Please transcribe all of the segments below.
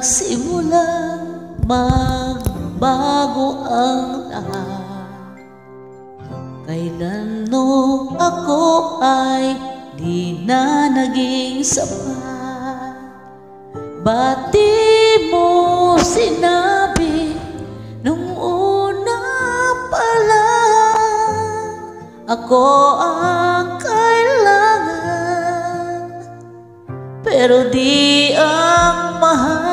nagsimulang magbago ang lahat. Kailan nung ako ay di na naging sapat, ba't di mo sinabi nung una pa lang ako ang kailangan, pero di ang mahal?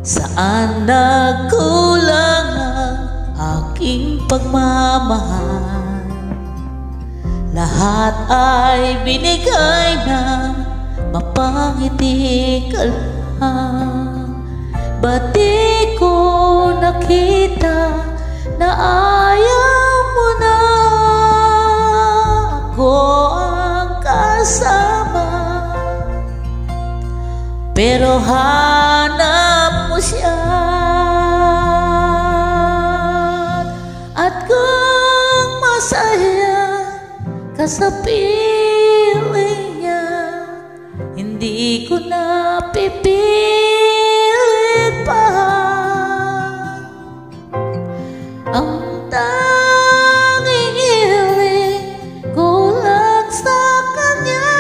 Saan nagkulang ang aking pagmamahal? Lahat ay binigay ng mapangiti ka lang. Ba't di ko nakita na ayaw mo na ako ang kasama, pero hanap mo siya? At kung masaya ka sa piling niya, hindi ko na pipilit pa. Ang tanging hiling ko lang sa kanya,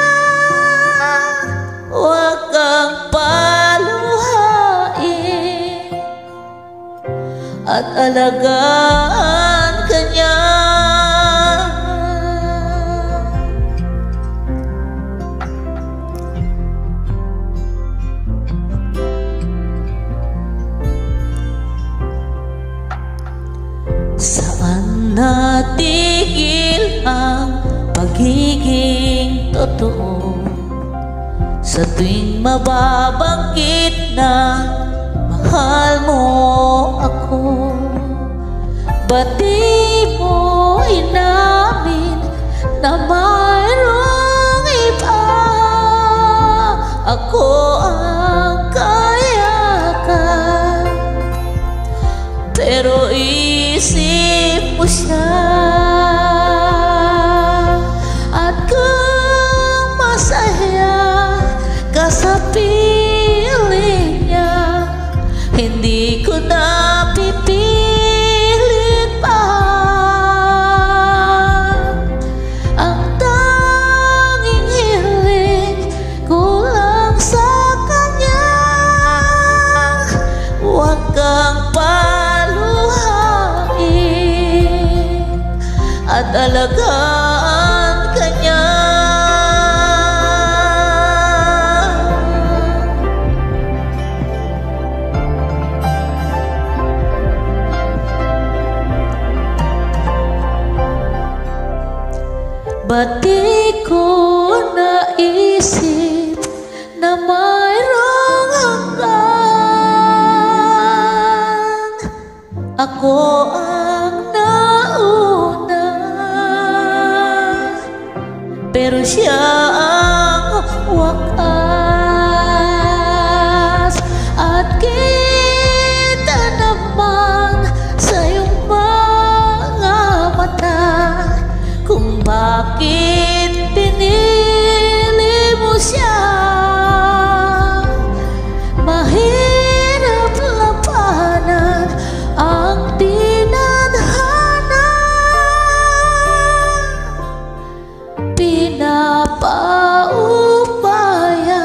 huwag kang paluhain at alagaan ka niya. Saan natigil ang pagiging totoo? Sa tuwing mababanggit na mahal mo ako, ba't di mo inamin na mayroong iba? Ako ang kayakan, pero isip mo siya. At kung masaya ka sa piling niya, hindi ko na pipilit pa. Ang tanging hiling ko lang sa kanya, huwag kang paluhain at alagaan ka niya. Ba't di ko naisip na mayroong hanggan? Ako ang nauna, pero siya ang wakas. At kita naman sa iyong mga mata kung bakit pinili mo siya. Mahirap labanan ang tinadhana, pinapaubaya,